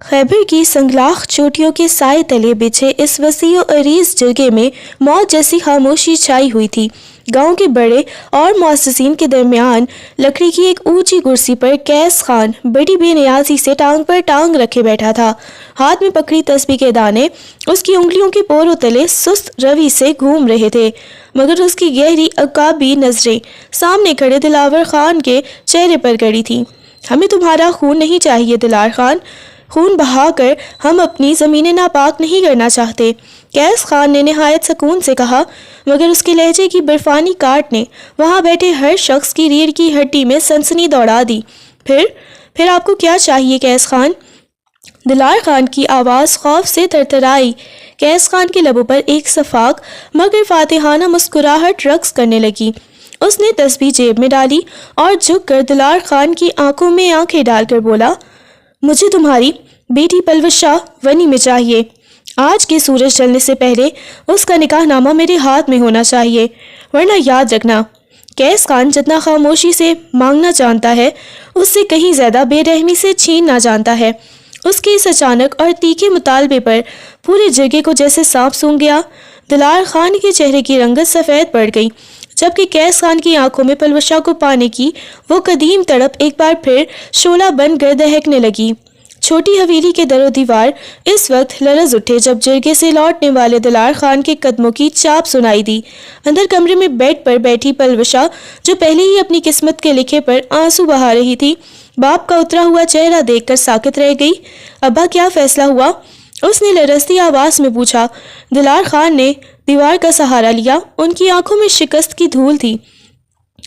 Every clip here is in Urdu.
خیبر کی سنگلاخ چوٹیوں کے سائے تلے بچھے اس وسیع و عریض جرگے میں موت جیسی خاموشی چھائی ہوئی تھی۔ گاؤں کے بڑے اور معززین کے درمیان لکڑی کی ایک اونچی کرسی پر قیس خان بڑی بے نیازی سے ٹانگ پر ٹانگ رکھے بیٹھا تھا۔ ہاتھ میں پکڑی تسبیح کے دانے اس کی انگلیوں کے پوروں تلے سست روی سے گھوم رہے تھے، مگر اس کی گہری عقابی نظریں سامنے کھڑے دلاور خان کے چہرے پر گڑی تھیں۔ ہمیں تمہارا خون نہیں چاہیے دلار خان، خون بہا کر ہم اپنی زمینیں ناپاک نہیں کرنا چاہتے، قیس خان نے نہایت سکون سے کہا، مگر اس کے لہجے کی برفانی کاٹ نے وہاں بیٹھے ہر شخص کی ریڑھ کی ہڈی میں سنسنی دوڑا دی۔ پھر آپ کو کیا چاہیے قیس خان؟ دلار خان کی آواز خوف سے تھرتھرائی۔ قیس خان کے لبوں پر ایک شفاف مگر فاتحانہ مسکراہٹ رقص کرنے لگی۔ اس نے تسبیح جیب میں ڈالی اور جھک کر دلار خان کی آنکھوں میں آنکھیں ڈال کر بولا، مجھے تمہاری بیٹی پلوشہ ونی میں چاہیے۔ آج کے سورج ڈھلنے سے پہلے اس کا نکاح نامہ میرے ہاتھ میں ہونا چاہیے، ورنہ یاد رکھنا، قیس خان جتنا خاموشی سے مانگنا جانتا ہے اس سے کہیں زیادہ بے رحمی سے چھیننا جانتا ہے۔ اس کے اس اچانک اور تیکھے مطالبے پر پورے جرگے کو جیسے سانپ سونگھ گیا۔ دلار خان کے چہرے کی رنگت سفید پڑ گئی، جبکہ قیس خان کی آنکھوں میں پلوشہ کو پانے کی وہ قدیم تڑپ ایک بار پھر شعلہ بن کر دہکنے لگی۔ چھوٹی حویلی کے در و دیوار اس وقت لرز اٹھے جب جرگے سے لوٹنے والے دلار خان کے قدموں کی چاپ سنائی دی۔ اندر کمرے میں بیڈ پر بیٹھی پلوشہ، جو پہلے ہی اپنی قسمت کے لکھے پر آنسو بہا رہی تھی، باپ کا اترا ہوا چہرہ دیکھ کر ساکت رہ گئی۔ ابا کیا فیصلہ ہوا؟ اس نے لرزتی آواز میں پوچھا۔ دلار خان نے دیوار کا سہارا لیا، ان کی آنکھوں میں شکست کی دھول تھی۔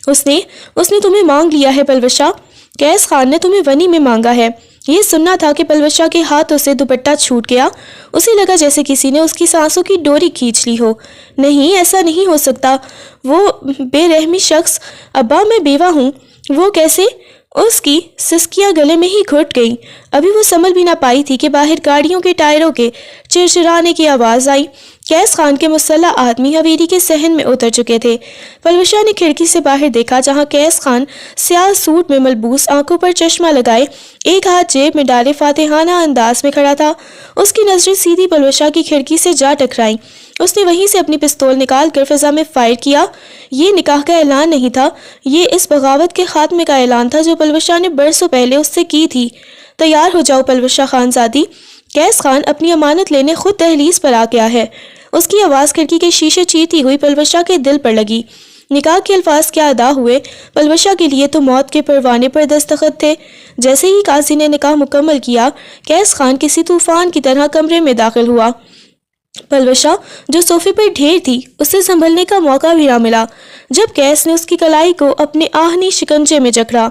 اس نے تمہیں مانگ لیا ہے پلوشہ، قیس خان نے تمہیں ونی میں مانگا ہے۔ یہ سننا تھا کہ پلوشہ کے ہاتھوں سے دوپٹہ چھوٹ گیا۔ اسے لگا جیسے کسی نے اس کی سانسوں کی ڈوری کھینچ لی ہو۔ نہیں، ایسا نہیں ہو سکتا، وہ بے رحمی شخص، ابا میں بیوہ ہوں۔ وہ کیسے؟ اس کی سسکیاں گلے میں ہی گھٹ گئیں۔ ابھی وہ سنبھل بھی نہ پائی تھی کہ باہر گاڑیوں کے ٹائروں کے چرچرانے کی آواز آئی۔ قیس خان کے مسلح آدمی حویلی کے صحن میں اتر چکے تھے۔ پلوشہ نے کھڑکی سے باہر دیکھا جہاں قیس خان سیاہ سوٹ میں ملبوس، آنکھوں پر چشمہ لگائے، ایک ہاتھ جیب میں ڈالے فاتحانہ انداز میں کھڑا تھا۔ اس کی نظریں سیدھی پلوشہ کی کھڑکی سے جا ٹکرائیں۔ اس نے وہیں سے اپنی پستول نکال کر فضا میں فائر کیا۔ یہ نکاح کا اعلان نہیں تھا، یہ اس بغاوت کے خاتمے کا اعلان تھا جو پلوشہ نے برسوں پہلے اس سے کی تھی۔ تیار ہو جاؤ پلوشہ خانزادی، قیس خان اپنی امانت لینے خود دہلیز پر آ گیا ہے۔ اس کی آواز کھڑکی کے شیشے چیرتی ہوئی پلوشہ کے دل پر لگی۔ نکاح کے الفاظ کیا ادا ہوئے، پلوشہ کے لیے تو موت کے پروانے پر دستخط تھے۔ جیسے ہی قاضی نے نکاح مکمل کیا، قیس خان کسی طوفان کی طرح کمرے میں داخل ہوا۔ پلوشہ جو صوفے پر ڈھیر تھی، اسے سنبھلنے کا موقع بھی نہ ملا جب قیس نے اس کی کلائی کو اپنے آہنی شکنجے میں جکڑا۔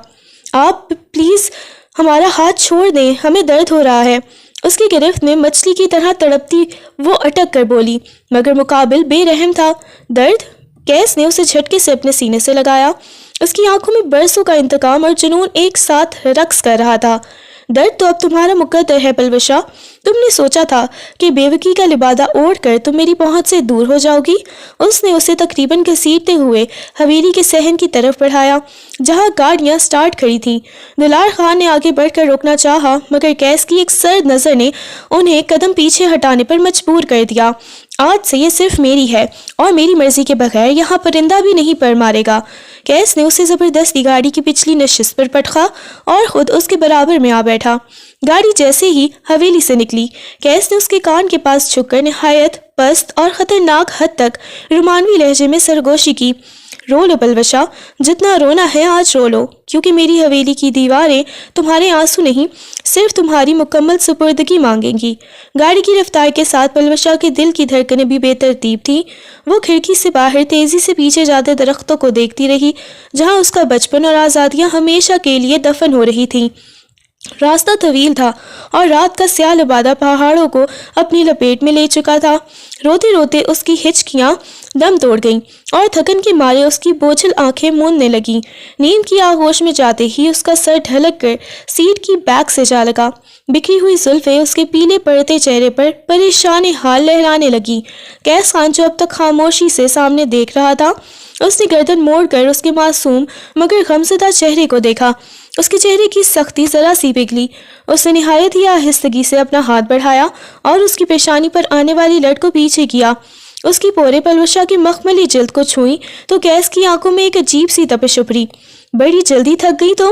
آپ پلیز ہمارا ہاتھ چھوڑ دیں، ہمیں درد ہو رہا ہے۔ اس کی گرفت میں مچھلی کی طرح تڑپتی وہ اٹک کر بولی، مگر مقابل بے رحم تھا۔ درد؟ قیس نے اسے جھٹکے سے اپنے سینے سے لگایا۔ اس کی آنکھوں میں برسوں کا انتقام اور جنون ایک ساتھ رقص کر رہا تھا۔ درد تو اب تمہارا مقدر ہے پلوشہ، تم نے سوچا تھا کہ بیوکی کا لبادہ اوڑھ کر تم میری پہنچ سے دور ہو جاؤ گی۔ اس نے اسے تقریباً گھسیٹتے ہوئے حویلی کے صحن کی طرف بڑھایا جہاں گاڑیاں سٹارٹ کھڑی تھیں۔ دلار خان نے آگے بڑھ کر روکنا چاہا، مگر قیس کی ایک سرد نظر نے انہیں قدم پیچھے ہٹانے پر مجبور کر دیا۔ آج سے یہ صرف میری ہے اور میری مرضی کے بغیر یہاں پرندہ بھی نہیں پر مارے گا۔ قیس نے اسے زبردستی گاڑی کی پچھلی نشست پر پٹخا اور خود اس کے برابر میں آ بیٹھا۔ گاڑی جیسے ہی حویلی سے نکلی، قیس نے اس کے کان کے پاس جھک کر نہایت پست اور خطرناک حد تک رومانوی لہجے میں سرگوشی کی۔ رو لو پلوشہ، جتنا رونا ہے آج رو لو، کیونکہ میری حویلی کی دیواریں تمہارے آنسو نہیں، صرف تمہاری مکمل سپردگی مانگیں گی۔ گاڑی کی رفتار کے ساتھ پلوشہ کے دل کی دھڑکنیں بھی بے ترتیب تھیں۔ وہ کھڑکی سے باہر تیزی سے پیچھے جاتے درختوں کو دیکھتی رہی جہاں اس کا بچپن اور آزادیاں ہمیشہ کے لیے دفن ہو رہی تھیں۔ راستہ طویل تھا اور رات کا سیاہ لبادہ پہاڑوں کو اپنی لپیٹ میں لے چکا تھا۔ روتے روتے اس کی ہچکیاں دم توڑ گئیں اور تھکن کے مارے اس کی بوجھل آنکھیں موندنے لگیں۔ نیند کی آغوش میں جاتے ہی اس کا سر ڈھلک کر سیٹ کی بیک سے جا لگا۔ بکھری ہوئی زلفیں اس کے پیلے پڑتے چہرے پر پریشان حال لہرانے لگی۔ قیس خان جو اب تک خاموشی سے سامنے دیکھ رہا تھا، اس نے گردن موڑ کر اس کے معصوم مگر غمزدہ چہرے کو دیکھا۔ اس کے چہرے کی سختی ذرا سی پگھلی۔ اس نے نہایت ہی آہستگی سے اپنا ہاتھ بڑھایا اور اس کی پیشانی پر آنے والی لٹ کو پیچھے کیا۔ اس کی پورے پلوشہ کی مخملی جلد کو چھوئی تو کیس کی آنکھوں میں ایک عجیب سی تپش ابھری۔ بڑی جلدی تھک گئی تم؟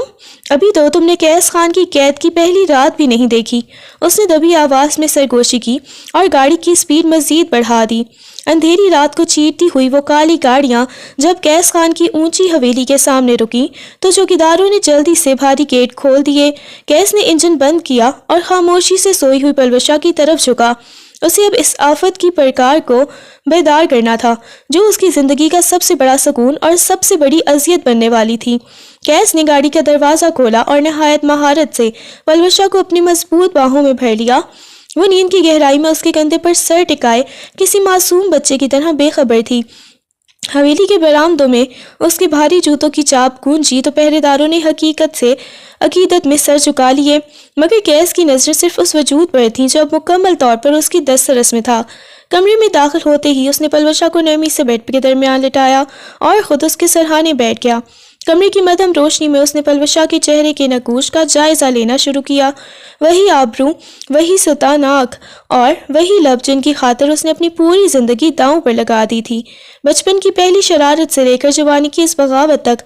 ابھی تو تم نے کیس خان کی قید کی پہلی رات بھی نہیں دیکھی۔ اس نے دبی آواز میں سرگوشی کی اور گاڑی کی سپیڈ مزید بڑھا دی۔ اندھیری رات کو چیرتی ہوئی وہ کالی گاڑیاں جب کیس خان کی اونچی حویلی کے سامنے رکی تو چوکیداروں نے جلدی سے بھاری گیٹ کھول دیے۔ کیس نے انجن بند کیا اور خاموشی سے سوئی ہوئی پلوشہ کی طرف جھکا۔ اسے اب اس آفت کی پرکار کو بیدار کرنا تھا جو اس کی زندگی کا سب سے بڑا سکون اور سب سے بڑی اذیت بننے والی تھی۔ کیس نے گاڑی کا دروازہ کھولا اور نہایت مہارت سے پلوشہ کو اپنی مضبوط باہوں میں بھر لیا۔ وہ نیند کی گہرائی میں اس کے کندھے پر سر ٹکائے کسی معصوم بچے کی طرح بے خبر تھی۔ حویلی کے برآمدوں میں اس کے بھاری جوتوں کی چاپ گونجی تو پہرے داروں نے حقیقت سے عقیدت میں سر جھکا لیے، مگر کیس کی نظر صرف اس وجود پر تھی جو اب مکمل طور پر اس کی دست رس میں تھا۔ کمرے میں داخل ہوتے ہی اس نے پلوشہ کو نرمی سے بیڈ کے درمیان لٹایا اور خود اس کے سرہانے بیٹھ گیا۔ کمرے کی مدھم روشنی میں اس نے پلوشہ کے چہرے کے نقوش کا جائزہ لینا شروع کیا۔ وہی آبرو، وہی ستان آنکھ اور وہی لب جن کی خاطر اس نے اپنی پوری زندگی داؤں پر لگا دی تھی۔ بچپن کی پہلی شرارت سے لے کر جوانی کی اس بغاوت تک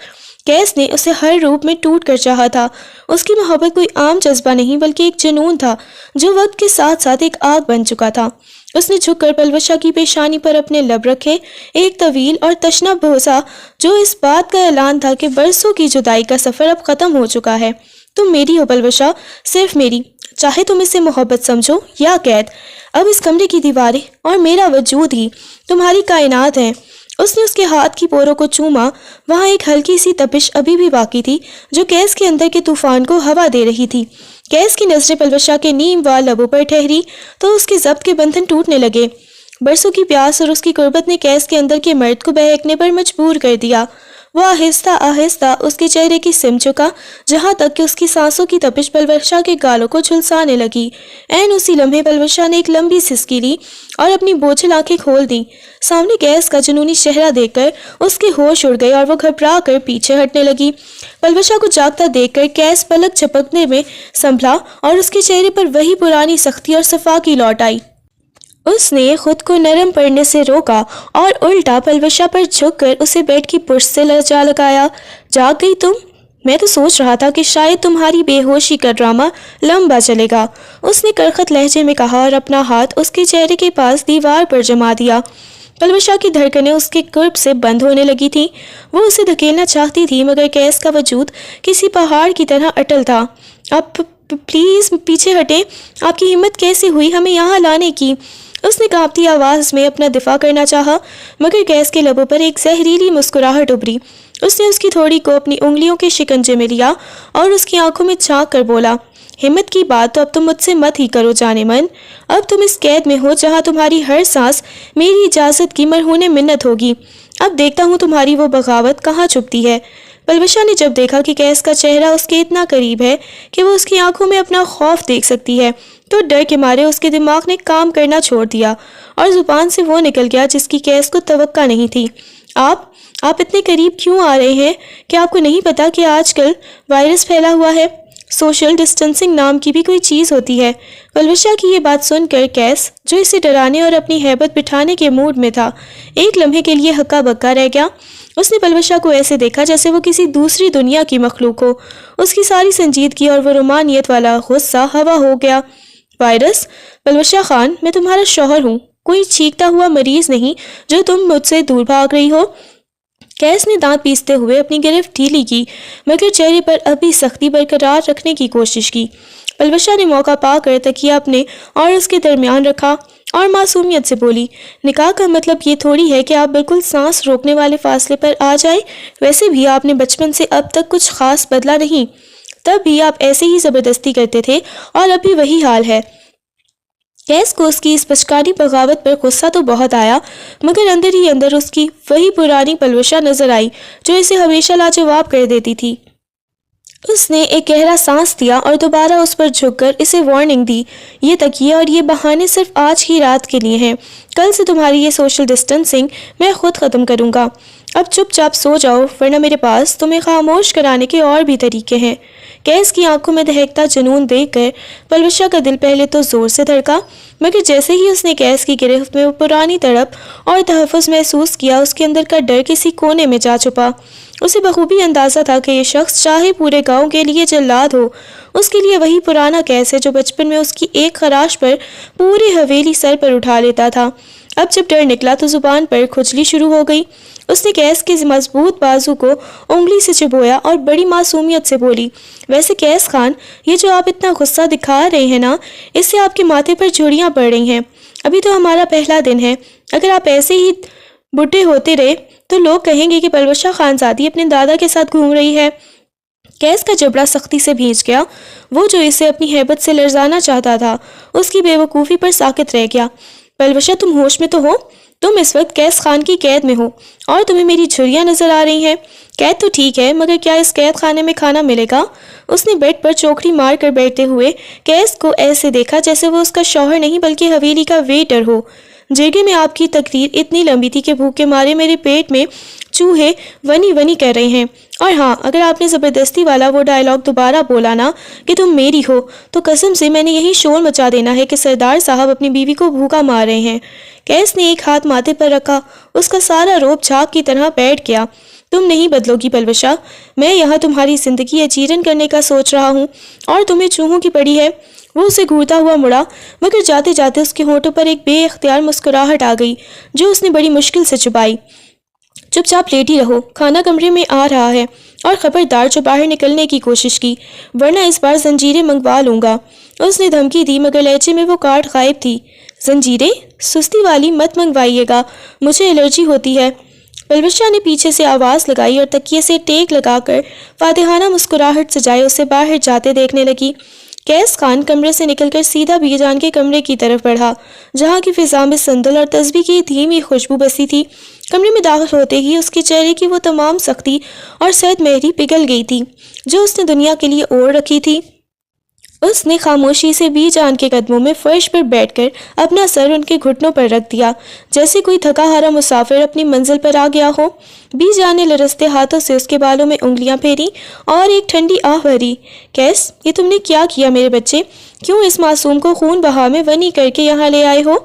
کیس نے اسے ہر روپ میں ٹوٹ کر چاہا تھا۔ اس کی محبت کوئی عام جذبہ نہیں بلکہ ایک جنون تھا جو وقت کے ساتھ ساتھ ایک آگ بن چکا تھا۔ اس نے جھک کر پلوشہ کی پیشانی پر اپنے لب رکھے، ایک طویل اور تشنہ بوسہ جو اس بات کا اعلان تھا کہ برسوں کی جدائی کا سفر اب ختم ہو چکا ہے۔ تم میری ہو پلوشہ، صرف میری، چاہے تم اسے محبت سمجھو یا قید۔ اب اس کمرے کی دیواریں اور میرا وجود ہی تمہاری کائنات ہیں۔ اس نے اس کے ہاتھ کی پوروں کو چوما، وہاں ایک ہلکی سی تپش ابھی بھی باقی تھی جو کیس کے اندر کے طوفان کو ہوا دے رہی تھی۔ کیس کی نظریں پلوشہ کے نیم وال لبوں پر ٹھہری تو اس کے ضبط کے بندھن ٹوٹنے لگے۔ برسوں کی پیاس اور اس کی قربت نے کیس کے اندر کے مرد کو بہکنے پر مجبور کر دیا۔ وہ آہستہ آہستہ اس کے چہرے کی سمت چکا جہاں تک کہ اس کی سانسوں کی تپش پلوشہ کے گالوں کو جھلسانے لگی۔ عین اسی لمحے پلوشہ نے ایک لمبی سسکی لی اور اپنی بوجھل آنکھیں کھول دیں۔ سامنے کیس کا جنونی چہرہ دیکھ کر اس کے ہوش اڑ گئے اور وہ گھبرا کر پیچھے ہٹنے لگی۔ پلوشہ کو جاگتا دیکھ کر کیس پلک جھپکنے میں سنبھلا اور اس کے چہرے پر وہی پرانی سختی اور صفاقی لوٹ آئی۔ اس نے خود کو نرم پڑنے سے روکا اور الٹا پلوشہ پر جھک کر اسے بیڈ کی پشت سے جا لگایا۔ جاگ گئی تم؟ میں تو سوچ رہا تھا کہ شاید تمہاری بے ہوشی کا ڈرامہ لمبا چلے گا، اس نے کرخت لہجے میں کہا اور اپنا ہاتھ اس کے چہرے کے پاس دیوار پر جما دیا۔ پلوشہ کی دھڑکنیں اس کے قرب سے بند ہونے لگی تھیں۔ وہ اسے دھکیلنا چاہتی تھی مگر کیس کا وجود کسی پہاڑ کی طرح اٹل تھا۔ آپ پلیز پیچھے ہٹیں، آپ کی ہمت کیسے ہوئی ہمیں یہاں لانے کی؟ اس نے کانپتی آواز میں اپنا دفاع کرنا چاہا مگر کیس کے لبوں پر ایک زہریلی مسکراہٹ ابھری۔ اس نے اس کی تھوڑی کو اپنی انگلیوں کے شکنجے میں لیا اور اس کی آنکھوں میں جھانک کر بولا، ہمت کی بات تو اب تم مجھ سے مت ہی کرو جانے من۔ اب تم اس قید میں ہو جہاں تمہاری ہر سانس میری اجازت کی مرہون منت ہوگی۔ اب دیکھتا ہوں تمہاری وہ بغاوت کہاں چھپتی ہے۔ پلوشہ نے جب دیکھا کہ کیس کا چہرہ اس کے اتنا قریب ہے کہ وہ اس کی آنکھوں میں اپنا خوف دیکھ سکتی ہے تو ڈر کے مارے اس کے دماغ نے کام کرنا چھوڑ دیا اور زبان سے وہ نکل گیا جس کی کیس کو توقع نہیں تھی۔ آپ اتنے قریب کیوں آ رہے ہیں؟ کیا آپ کو نہیں پتا کہ آج کل وائرس پھیلا ہوا ہے؟ سوشل ڈسٹنسنگ نام کی بھی کوئی چیز ہوتی ہے۔ پلوشہ کی یہ بات سن کر کیس جو اسے ڈرانے اور اپنی ہیبت بٹھانے کے موڈ میں تھا ایک لمحے کے لیے ہکا بکا رہ گیا۔ اس نے پلوشہ کو ایسے دیکھا جیسے وہ کسی دوسری دنیا کی مخلوق ہو۔ اس کی ساری سنجیدگی اور وہ رومانیت والا غصہ ہوا ہو گیا۔ وائرس؟ پلوشہ خان، میں تمہارا شوہر ہوں، کوئی چیختا ہوا مریض نہیں جو تم مجھ سے دور بھاگ رہی ہو۔ کیس نے دانت پیستے ہوئے اپنی گرفت ڈھیلی کی مگر چہرے پر ابھی سختی برقرار رکھنے کی کوشش کی۔ پلوشہ نے موقع پا کر تکیہ اپنے اور اس کے درمیان رکھا اور معصومیت سے بولی، نکاح کا مطلب یہ تھوڑی ہے کہ آپ بالکل سانس روکنے والے فاصلے پر آ جائیں۔ ویسے بھی آپ نے بچپن سے اب تک کچھ خاص بدلا نہیں، تب بھی آپ ایسے ہی زبردستی کرتے تھے اور اب بھی وہی حال ہے۔ کیس کو اس کی اس بچکانی بغاوت پر غصہ تو بہت آیا مگر اندر ہی اندر اس کی وہی پرانی پلوشہ نظر آئی جو اسے ہمیشہ لاجواب کر دیتی تھی۔ اس نے ایک گہرا سانس دیا اور دوبارہ اس پر جھک کر اسے وارننگ دی، یہ تکیے اور یہ بہانے صرف آج کی رات کے لیے ہیں، کل سے تمہاری یہ سوشل ڈسٹنسنگ میں خود ختم کروں گا۔ اب چپ چاپ سو جاؤ، ورنہ میرے پاس تمہیں خاموش کرانے کے اور بھی طریقے ہیں۔ کیس کی آنکھوں میں دہکتا جنون دیکھ کر پلوشا کا دل پہلے تو زور سے دھڑکا، مگر جیسے ہی اس نے کیس کی گرفت میں وہ پرانی تڑپ اور تحفظ محسوس کیا، اس کے اندر کا ڈر کسی کونے میں جا چھپا۔ اسے بخوبی اندازہ تھا کہ یہ شخص چاہے پورے گاؤں کے لیے جلاد ہو، اس کے لیے وہی پرانا کیس ہے جو بچپن میں اس کی ایک خراش پر پوری حویلی سر پر اٹھا لیتا تھا۔ اب جب ڈر نکلا تو زبان پر کھجلی شروع ہو گئی۔ اس نے کیس کے مضبوط بازو کو انگلی سے چبویا اور بڑی معصومیت سے بولی، ویسے کیس خان، یہ جو آپ اتنا غصہ دکھا رہے ہیں نا، اس سے آپ کے ماتھے پر جھڑیاں پڑ رہی ہیں۔ ابھی تو ہمارا پہلا دن ہے، اگر آپ ایسے ہی بڈھے ہوتے رہے تو لوگ کہیں گے کہ پلوشا خانزادی اپنے دادا کے ساتھ گھوم رہی ہے۔ کیس کا جبڑا سختی سے بھیج گیا۔ وہ جو اسے اپنی ہیبت سے لرزانا چاہتا تھا، اس کی بے وقوفی پر ساکت رہ گیا۔ پلوشا، تم ہوش میں تو ہو؟ تم اس وقت کیس خان کی قید میں ہو اور تمہیں میری جھریاں نظر آ رہی ہیں۔ قید تو ٹھیک ہے، مگر کیا اس قید خانے میں کھانا ملے گا؟ اس نے بیڈ پر چوکڑی مار کر بیٹھتے ہوئے کیس کو ایسے دیکھا جیسے وہ اس کا شوہر نہیں بلکہ حویلی کا ویٹر ہو۔ جرگے میں آپ کی تقریر اتنی لمبی تھی کہ بھوک کے مارے میرے پیٹ میں چوہے ونی ونی کر رہے ہیں، اور ہاں، اگر آپ نے زبردستی والا وہ ڈائلاگ دوبارہ بولا نا کہ تم میری ہو، تو قسم سے میں نے یہی شور مچا دینا ہے کہ سردار صاحب اپنی بیوی کو بھوکا مار رہے ہیں۔ کیس نے ایک ہاتھ ماتھے پر رکھا، اس کا سارا روب جھاگ کی طرح بیٹھ گیا۔ تم نہیں بدلو گی پلوشا، میں یہاں تمہاری زندگی اجیرن کرنے کا سوچ رہا ہوں اور تمہیں چوہوں کی پڑی ہے۔ وہ اسے گھورتا ہوا مڑا، مگر جاتے جاتے اس کے ہونٹوں پر ایک بے اختیار مسکراہٹ آ گئی جو اس نے بڑی مشکل سے چھپائی۔ چپ چاپ لیٹی رہو، کھانا کمرے میں آ رہا ہے، اور خبردار جو باہر نکلنے کی کوشش کی، ورنہ اس بار زنجیریں منگوا لوں گا۔ اس نے دھمکی دی، مگر لہجے میں وہ کاٹ غائب تھی۔ زنجیریں؟ سستی والی مت منگوائیے گا، مجھے الرجی ہوتی ہے۔ پلوشا نے پیچھے سے آواز لگائی اور تکیے سے ٹیک لگا کر فاتحانہ مسکراہٹ سجائے اسے باہر جاتے دیکھنے لگی۔ کیس خان کمرے سے نکل کر سیدھا بی جان کے کمرے کی طرف بڑھا، جہاں کی فضا میں سندل اور تسبیح کی دھیمی خوشبو بسی تھی۔ کمرے میں داخل ہوتے ہی اس کے چہرے کی وہ تمام سختی اور سرد مہری پگھل گئی تھی جو اس نے دنیا کے لیے اوڑھ رکھی تھی۔ اس نے خاموشی سے بی جان کے قدموں میں فرش پر بیٹھ کر اپنا سر ان کے گھٹنوں پر رکھ دیا، جیسے کوئی تھکا ہارا مسافر اپنی منزل پر آ گیا ہو۔ بی جان نے لرزتے ہاتھوں سے اس کے بالوں میں انگلیاں پھیری اور ایک ٹھنڈی آہ بھری۔ کیس، یہ تم نے کیا کیا میرے بچے؟ کیوں اس معصوم کو خون بہا میں ونی کر کے یہاں لے آئے ہو؟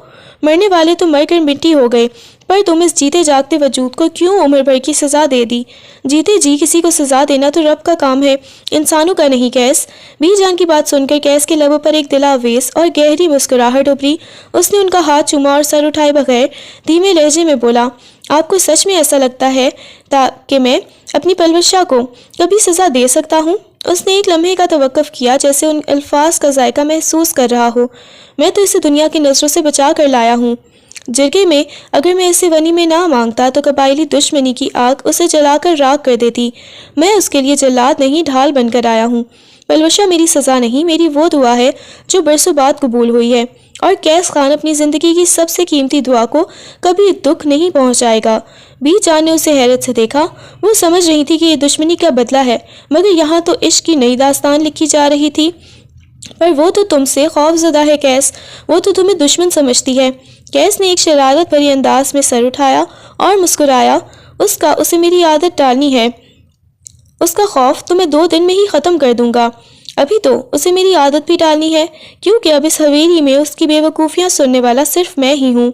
مرنے والے تو مر کر مٹی ہو گئے، پر تم اس جیتے جاگتے وجود کو کیوں عمر بھر کی سزا دے دی؟ جیتے جی کسی کو سزا دینا تو رب کا کام ہے، انسانوں کا نہیں۔ کیس، بی جان کی بات سن کر کیس کے لبوں پر ایک دلاویز اور گہری مسکراہٹ ابھری۔ اس نے ان کا ہاتھ چوما اور سر اٹھائے بغیر دھیمے لہجے میں بولا، آپ کو سچ میں ایسا لگتا ہے کہ میں اپنی پلوشا کو کبھی سزا دے سکتا ہوں؟ اس نے ایک لمحے کا توقف کیا، جیسے ان الفاظ کا ذائقہ محسوس کر رہا ہو۔ میں تو اسے دنیا کی نظروں سے بچا کر لایا ہوں۔ جرگے میں اگر میں اسے ونی میں نہ مانگتا تو قبائلی دشمنی کی آگ اسے جلا کر راکھ کر دیتی۔ میں اس کے لیے جلاد نہیں، ڈھال بن کر آیا ہوں۔ پلوشا میری سزا نہیں، میری وہ دعا ہے جو برسوں بعد قبول ہوئی ہے، اور کیس خان اپنی زندگی کی سب سے قیمتی دعا کو کبھی دکھ نہیں پہنچائے گا۔ بی جان نے اسے حیرت سے دیکھا۔ وہ سمجھ رہی تھی کہ یہ دشمنی کا بدلہ ہے، مگر یہاں تو عشق کی نئی داستان لکھی جا رہی تھی۔ پر وہ تو تم سے خوف زدہ ہے کیس، وہ تو تمہیں دشمن سمجھتی ہے۔ کیس نے ایک شرارت بھری انداز میں سر اٹھایا اور مسکرایا، اسے میری عادت ڈالنی ہے، اس کا خوف تو میں 2 دن میں ہی ختم کر دوں گا۔ ابھی تو اسے میری عادت بھی ڈالنی ہے، کیونکہ اب اس حویلی میں اس کی بے وقوفیاں سننے والا صرف میں ہی ہوں۔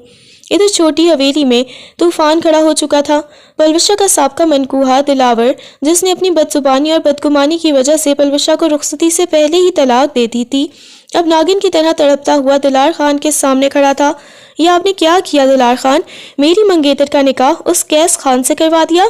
ادھر چھوٹی حویلی میں طوفان کھڑا ہو چکا تھا۔ پلوشا کا سابقہ منکوہا دلاور، جس نے اپنی بدزبانی اور بدگمانی کی وجہ سے پلوشا کو رخصتی سے پہلے ہی طلاق دے دی تھی، اب ناگن کی طرح تڑپتا ہوا دلار خان کے سامنے کھڑا تھا۔ یہ آپ نے کیا کیا دلار خان؟ میری منگیتر کا نکاح اس کیس خان سے کروا دیا؟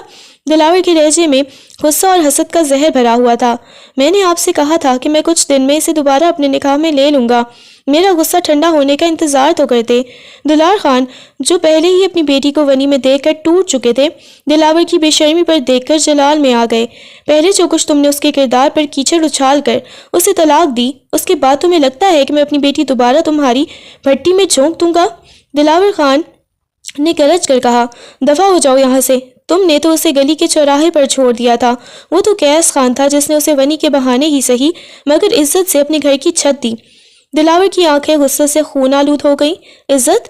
دلاور کے لہجے میں غصہ اور حسد کا زہر بھرا ہوا تھا۔ میں نے آپ سے کہا تھا کہ میں کچھ دن میں اسے دوبارہ اپنے نکاح میں لے لوں گا، میرا غصہ ٹھنڈا ہونے کا انتظار تو کرتے۔ دلار خان، جو پہلے ہی اپنی بیٹی کو ونی میں دیکھ کر ٹوٹ چکے تھے، دلاور کی بے شرمی پر دیکھ کر جلال میں آ گئے۔ پہلے جو کچھ تم نے اس کے کردار پر کیچڑ اچھال کر اسے طلاق دی، اس کے بعد تمہیں لگتا ہے کہ میں اپنی بیٹی دوبارہ تمہاری بھٹی میں جھونک دوں گا؟ دلاور خان نے گرج کر کہا، دفع ہو جاؤ یہاں سے، تم نے تو اسے گلی کے چوراہے پر چھوڑ دیا تھا۔ وہ تو کیس خان تھا جس نے اسے ونی کے بہانے ہی صحیح مگر عزت سے اپنے گھر کی چھت دی۔ دلاور کی آنکھیں غصے سے خون آلود ہو گئیں۔ عزت؟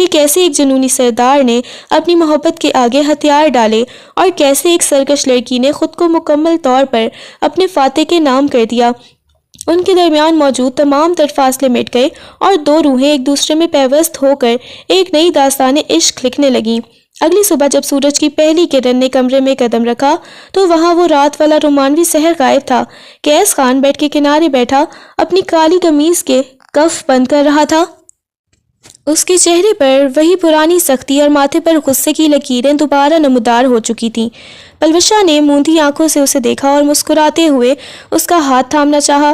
کہ کیسے ایک جنونی سردار نے اپنی محبت کے آگے ہتھیار ڈالے اور کیسے ایک سرکش لڑکی نے خود کو مکمل طور پر اپنے فاتح کے نام کر دیا۔ ان کے درمیان موجود تمام تر فاصلے مٹ گئے اور دو روحیں ایک دوسرے میں پیوست ہو کر ایک نئی داستان عشق لکھنے لگیں۔ اگلی صبح جب سورج کی پہلی کرن نے کمرے میں قدم رکھا تو وہاں وہ رات والا رومانوی سحر غائب تھا۔ قیس خان بیڈ کے کنارے بیٹھا اپنی کالی قمیض کے کف بند کر رہا تھا۔ اس کے چہرے پر وہی پرانی سختی اور ماتھے پر غصے کی لکیریں دوبارہ نمودار ہو چکی تھیں۔ پلوشا نے موندی آنکھوں سے اسے دیکھا اور مسکراتے ہوئے اس کا ہاتھ تھامنا چاہا،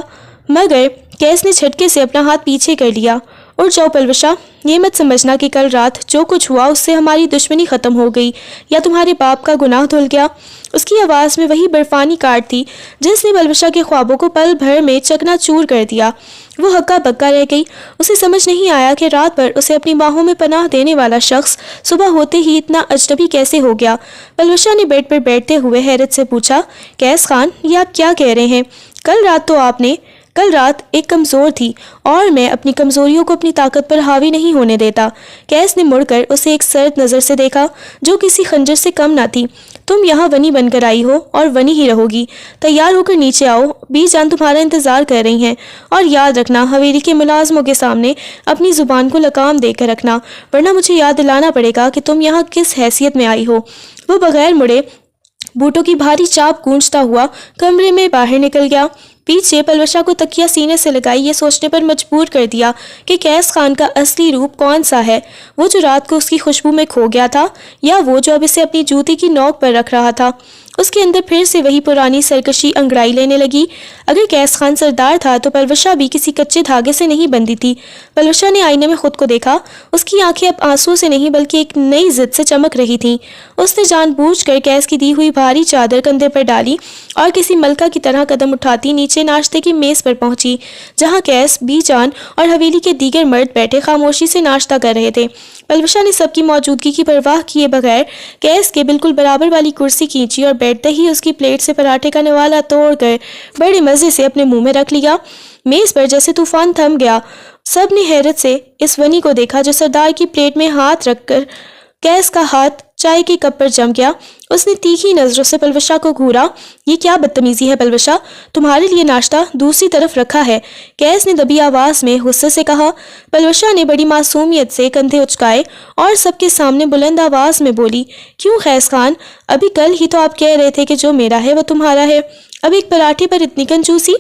مگر قیس نے جھٹکے سے اپنا ہاتھ پیچھے کر لیا۔ اٹھ جاؤ پلوشا، یہ مت سمجھنا کہ کل رات جو کچھ ہوا اس سے ہماری دشمنی ختم ہو گئی یا تمہارے باپ کا گناہ دھل گیا۔ اس کی آواز میں وہی برفانی کاٹ تھی جس نے پلوشا کے خوابوں کو پل بھر میں چکنا چور کر دیا۔ وہ ہکا بکا رہ گئی۔ اسے سمجھ نہیں آیا کہ رات بھر اسے اپنی باہوں میں پناہ دینے والا شخص صبح ہوتے ہی اتنا اجنبی کیسے ہو گیا۔ پلوشا نے بیڈ پر بیٹھتے ہوئے حیرت سے پوچھا، قیس خان، یہ آپ کیا کہہ رہے ہیں؟ کل رات ایک کمزور تھی اور میں اپنی کمزوریوں کو اپنی طاقت پر حاوی نہیں ہونے دیتا۔ قیس نے مڑ کر اسے ایک سرد نظر سے دیکھا جو کسی خنجر سے کم نہ تھی۔ تم یہاں ونی بن کر آئی ہو اور ونی ہی رہو گی۔ تیار ہو کر نیچے آؤ، بی جان تمہارا انتظار کر رہی ہیں، اور یاد رکھنا حویلی کے ملازموں کے سامنے اپنی زبان کو لگام دے کر رکھنا، ورنہ مجھے یاد دلانا پڑے گا کہ تم یہاں کس حیثیت میں آئی ہو۔ وہ بغیر مڑے بوٹوں کی بھاری چاپ گونجتا ہوا کمرے میں باہر نکل گیا۔ پیچھے پلوشا کو تکیہ سینے سے لگائی یہ سوچنے پر مجبور کر دیا کہ قیس خان کا اصلی روپ کون سا ہے، وہ جو رات کو اس کی خوشبو میں کھو گیا تھا یا وہ جو اب اسے اپنی جوتی کی نوک پر رکھ رہا تھا۔ اس کے اندر پھر سے وہی پرانی سرکشی انگڑائی لینے لگی۔ اگر قیس خان سردار تھا تو پلوشا بھی کسی کچے دھاگے سے نہیں بندھی تھی۔ پلوشا نے آئینے میں خود کو دیکھا۔ اس کی آنکھیں اب آنسو سے نہیں بلکہ ایک نئی ضد سے چمک رہی تھیں۔ اس نے جان بوجھ کر قیس کی دی ہوئی بھاری چادر کندھے پر ڈالی اور کسی ملکہ کی طرح قدم اٹھاتی نیچے ناشتے کی میز پر پہنچی، جہاں قیس، بی جان اور حویلی کے دیگر مرد بیٹھے خاموشی سے ناشتہ کر رہے تھے۔ پلوشا نے سب کی موجودگی کی پرواہ کیے بغیر قیس کے بالکل برابر والی کرسی کھینچی اور بیٹھتے ہی اس کی پلیٹ سے پراٹھے کا نوالا توڑ کر بڑے مزے سے اپنے منہ میں رکھ لیا۔ میز پر جیسے طوفان تھم گیا۔ سب نے حیرت سے اس ونی کو دیکھا جو سردار کی پلیٹ میں ہاتھ رکھ کر قیس کا ہاتھ چائے کے کپ پر جم گیا۔ اس نے تیکھی نظروں سے پلوشا کو گھورا۔ یہ کیا بدتمیزی ہے پلوشا، تمہارے لیے ناشتہ دوسری طرف رکھا ہے، قیس نے دبی آواز میں غصے سے کہا۔ پلوشا نے بڑی معصومیت سے کندھے اچکائے اور سب کے سامنے بلند آواز میں بولی، کیوں قیس خان، ابھی کل ہی تو آپ کہہ رہے تھے کہ جو میرا ہے وہ تمہارا ہے، اب ایک پراٹھے پر اتنی کنجوسی؟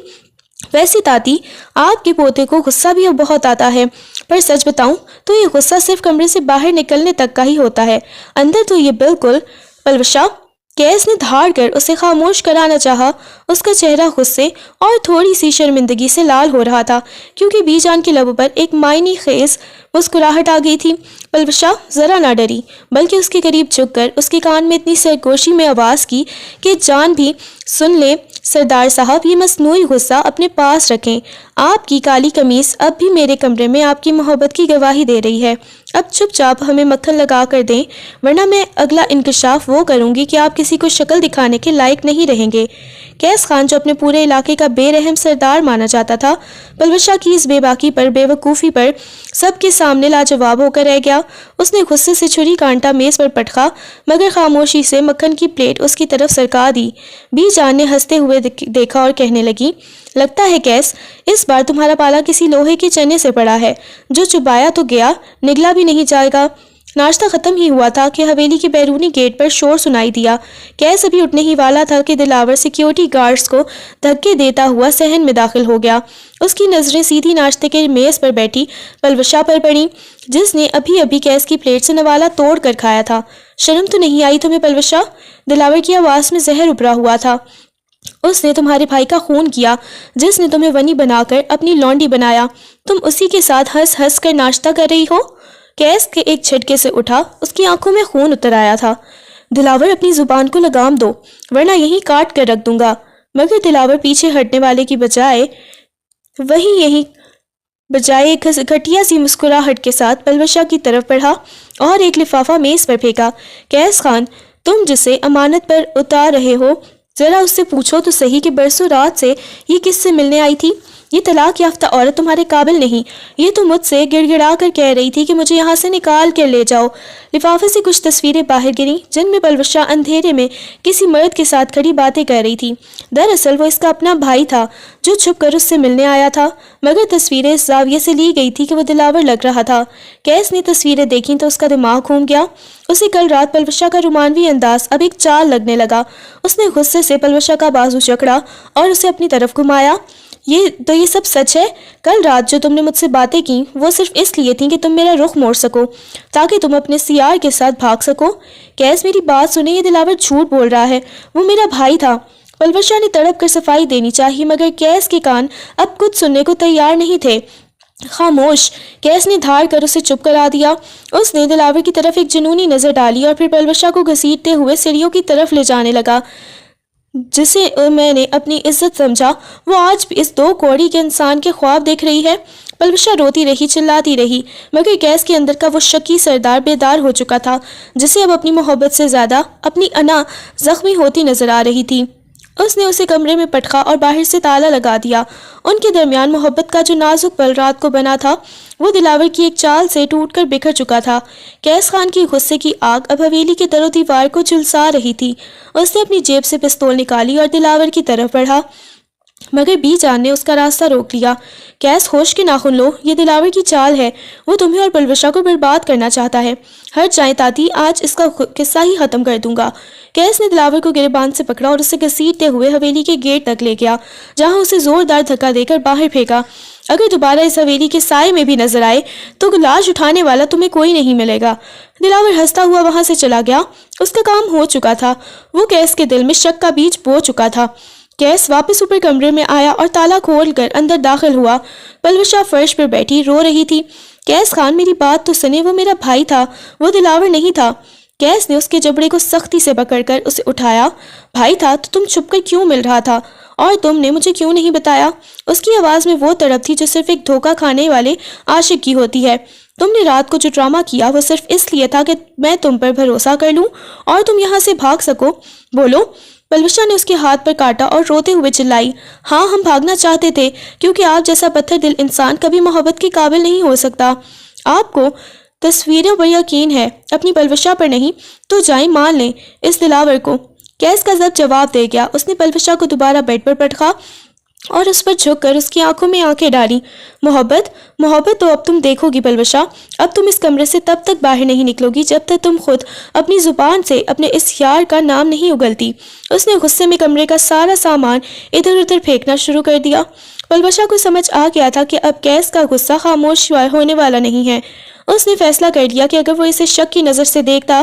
ویسے تاتی، آپ کے پوتے کو غصہ بھی اب بہت آتا ہے، پر سچ بتاؤں تو یہ غصہ صرف کمرے سے باہر نکلنے تک کا ہی ہوتا ہے، اندر تو یہ بالکل… پلوشا، قیس نے دھاڑ کر اسے خاموش کرانا چاہا۔ اس کا چہرہ غصے اور تھوڑی سی شرمندگی سے لال ہو رہا تھا کیونکہ بی جان کے لبوں پر ایک معنی خیز مسکراہٹ آ گئی تھی۔ پلوشا ذرا نہ ڈری بلکہ اس کے قریب جھک کر اس کے کان میں اتنی سرگوشی میں آواز کی کہ جان بھی سن لے، سردار صاحب یہ مصنوعی غصہ اپنے پاس رکھیں، آپ کی کالی قمیص اب بھی میرے کمرے میں آپ کی محبت کی گواہی دے رہی ہے، اب چپ چاپ ہمیں مکھن لگا کر دیں ورنہ میں اگلا انکشاف وہ کروں گی کہ آپ کسی کو شکل دکھانے کے لائق نہیں رہیں گے۔ قیس خان جو اپنے پورے علاقے کا بے رحم سردار مانا جاتا تھا، پلوشا کی اس بے باکی پر، بے وقوفی پر سب کے سامنے لاجواب ہو کر رہ گیا۔ اس نے غصے سے چھری کانٹا میز پر پٹکا مگر خاموشی سے مکھن کی پلیٹ اس کی طرف سرکا دی۔ بی جان نے ہنستے ہوئے دیکھا اور کہنے لگی، لگتا ہے قیس اس بار تمہارا پالا کسی لوہے کے چنے سے پڑا ہے، جو چبایا تو گیا نگلا بھی نہیں جائے گا۔ ناشتہ ختم ہی ہوا تھا کہ حویلی کے بیرونی گیٹ پر شور سنائی دیا۔ قیس ابھی اٹھنے ہی والا تھا کہ دلاور سیکیورٹی گارڈز کو دھکے دیتا ہوا صحن میں داخل ہو گیا۔ اس کی نظریں سیدھی ناشتے کے میز پر بیٹھی پلوشا پر پڑیں جس نے ابھی ابھی قیس کی پلیٹ سے نوالا توڑ کر کھایا تھا۔ شرم تو نہیں آئی تمہیں پلوشا؟ دلاور کی آواز میں زہر ابھرا ہوا تھا۔ اس نے تمہارے بھائی کا خون کیا جس نے تمہیں ونی بنا کر اپنی لونڈی بنایا، تم اسی کے ساتھ ہنس ہنس کر ناشتہ کر رہی ہو۔ قیس کے ایک جھٹکے سے اٹھا، اس کی آنکھوں میں خون اتر آیا تھا۔ دلاور اپنی زبان کو لگام دو ورنہ یہیں کاٹ کر رکھ دوں گا۔ مگر دلاور پیچھے ہٹنے والے کی بجائے ایک گھٹیا سی مسکراہٹ کے ساتھ پلوشا کی طرف بڑھا اور ایک لفافہ میز پر پھینکا۔ قیس خان، تم جسے امانت پر اتار رہے ہو ذرا اس سے پوچھو تو صحیح کہ برسوں رات سے یہ کس سے ملنے آئی تھی۔ یہ طلاق یافتہ عورت تمہارے قابل نہیں. یہ تو مجھ سے گڑ گڑا کر کہہ رہی تھی کہ مجھے یہاں سے نکال کر لے جاؤ. لفافے سے کچھ تصویریں باہر گریں جن میں پلوشا اندھیرے میں کسی مرد کے ساتھ کھڑی باتیں کر رہی تھی. دراصل وہ اس کا اپنا بھائی تھا جو چھپ کر اس سے ملنے آیا تھا، مگر تصویریں اس زاویے سے لی گئی تھی کہ وہ دلاور لگ رہا تھا. کیس نے تصویریں دیکھیں تو اس کا دماغ گھوم گیا. اسے کل رات پلوشا کا رومانوی انداز اب ایک چال لگنے لگا. اس نے غصے سے پلوشا کا بازو جکڑا اور اسے اپنی طرف گھمایا. یہ سب سچ ہے؟ کل رات جو تم نے مجھ سے باتیں کی وہ صرف اس لیے تھیں کہ تم میرا رخ موڑ سکو تاکہ تم اپنے سیار کے ساتھ بھاگ سکو. کیس میری بات سنے، یہ دلاور جھوٹ بول رہا ہے، وہ میرا بھائی تھا. پلوشا نے تڑپ کر صفائی دینی چاہی مگر کیس کے کان اب کچھ سننے کو تیار نہیں تھے. خاموش، کیس نے دھاڑ کر اسے چپ کرا دیا. اس نے دلاور کی طرف ایک جنونی نظر ڈالی اور پھر پلوشا کو گھسیٹتے ہوئے سیڑھیوں کی طرف لے جانے لگا. جسے میں نے اپنی عزت سمجھا وہ آج بھی اس دو کوڑی کے انسان کے خواب دیکھ رہی ہے. پلوشا روتی رہی، چلاتی رہی، مگر کیس کے اندر کا وہ شکی سردار بیدار ہو چکا تھا جسے اب اپنی محبت سے زیادہ اپنی انا زخمی ہوتی نظر آ رہی تھی. اس نے اسے کمرے میں پٹخا اور باہر سے تالا لگا دیا. ان کے درمیان محبت کا جو نازک پل رات کو بنا تھا وہ دلاور کی ایک چال سے ٹوٹ کر بکھر چکا تھا. کیس خان کی غصے کی آگ اب حویلی کے در و دیوار کو جھلسا رہی تھی. اس نے اپنی جیب سے پستول نکالی اور دلاور کی طرف بڑھا مگر بی جان نے اس کا راستہ روک لیا. کیس، ہوش کے ناخن لو، یہ دلاور کی چال ہے. وہ تمہیں اور پلوشا کو برباد کرنا چاہتا ہے. ہر جائیں تاتی، آج اس کا قصہ ہی ختم کر دوں گا. کیس نے دلاور کو گریبان سے پکڑا اور اسے گھسیٹتے ہوئے حویلی کے گیٹ تک لے گیا جہاں اسے زوردار دھکا دے کر باہر پھینکا. اگر دوبارہ اس حویلی کے سائے میں بھی نظر آئے تو لاش اٹھانے والا تمہیں کوئی نہیں ملے گا. دلاور ہنستا ہوا وہاں سے چلا گیا. اس کا کام ہو چکا تھا. وہ کیس کے دل میں شک کا بیج بو چکا تھا. کیس واپس اوپر کمرے میں آیا اور تالا کھول کر اندر داخل ہوا. پلوشا فرش پر بیٹھی رو رہی تھی. کیس خان، میری بات تو سنے، وہ میرا بھائی تھا، وہ دلاور نہیں تھا. کیس نے اس کے جبڑے کو سختی سے پکڑ کر اسے اٹھایا. بھائی تھا تو تم چھپ کر کیوں مل رہا تھا اور تم نے مجھے کیوں نہیں بتایا؟ اس کی آواز میں وہ تڑپ تھی جو صرف ایک دھوکہ کھانے والے عاشق کی ہوتی ہے. تم نے رات کو جو ڈرامہ کیا وہ صرف اس لیے تھا کہ میں تم پر بھروسہ کر لوں اور تم یہاں سے بھاگ سکو. بولو. پلوشا نے اس کے ہاتھ پر کاٹا اور روتے ہوئے چلائی. ہاں، ہم بھاگنا چاہتے تھے کیونکہ آپ جیسا پتھر دل انسان کبھی محبت کے قابل نہیں ہو سکتا. آپ کو تصویروں پر یقین ہے، اپنی پلوشا پر نہیں، تو جائیں مان لیں اس دلاور کو. کیس کا ضبط جواب دے گیا. اس نے پلوشا کو دوبارہ بیڈ پر پٹخا اور اس پر جھک کر اس کی آنکھوں میں آنکھیں ڈالی. محبت تو اب تم دیکھو گی پلوشا. اب تم اس کمرے سے تب تک باہر نہیں نکلو گی جب تک تم خود اپنی زبان سے اپنے اس یار کا نام نہیں اگلتی. اس نے غصے میں کمرے کا سارا سامان ادھر ادھر پھینکنا شروع کر دیا. پلوشا کو سمجھ آ گیا تھا کہ اب کیس کا غصہ خاموش ہونے والا نہیں ہے. اس نے فیصلہ کر لیا کہ اگر وہ اسے شک کی نظر سے دیکھتا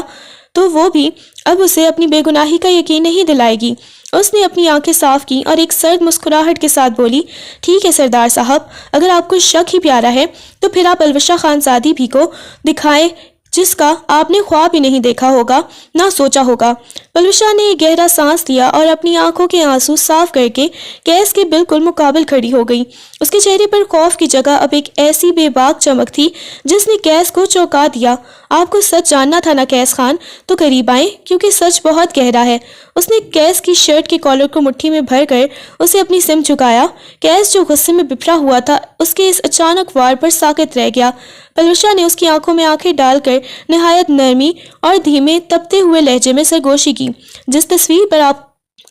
تو وہ بھی اب اسے اپنی بے گناہی کا یقین نہیں دلائے گی. اس نے اپنی آنکھیں صاف کی اور ایک سرد مسکراہٹ کے ساتھ بولی. ٹھیک ہے سردار صاحب، اگر آپ کو شک ہی پیارا ہے تو پھر آپ پلوشا خانزادی بھی کو دکھائیں جس کا آپ نے خواب ہی نہیں دیکھا ہوگا، نہ سوچا ہوگا. پلوشا نے ایک گہرا سانس لیا اور اپنی آنکھوں کے آنسو صاف کر کے کیس کے بالکل مقابل کھڑی ہو گئی. اس کے چہرے پر خوف کی جگہ اب ایک ایسی بے باک چمک تھی جس نے کیس کو چونکا دیا. آپ کو سچ جاننا تھا نا کیس خان، تو قریب آئیں کیونکہ سچ بہت گہرا ہے. اس نے کیس کی شرٹ کے کالر کو مٹھی میں بھر کر اسے اپنی سمت جھکایا. کیس جو غصے میں بپھرا ہوا تھا اس کے اس اچانک وار پر ساکت رہ گیا. پلوشا نے اس کی آنکھوں میں آنکھیں ڈال کر نہایت نرمی اور دھیمے تپتے ہوئے لہجے میں سرگوشی کی. جس تصویر پر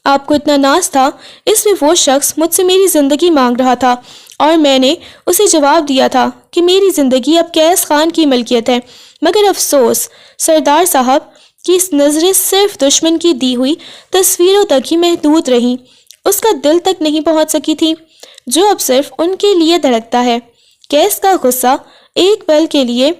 آپ کو اتنا ناز تھا اس میں وہ شخص مجھ سے میری زندگی مانگ رہا تھا اور میں نے اسے جواب دیا تھا کہ میری زندگی اب کیس خان کی ملکیت ہے. مگر افسوس سردار صاحب کی نظریں صرف دشمن کی دی ہوئی تصویروں تک ہی محدود رہیں. اس کا دل تک نہیں پہنچ سکی تھی جو اب صرف ان کے لیے دھڑکتا ہے. کیس کا غصہ ایک پل کے لیے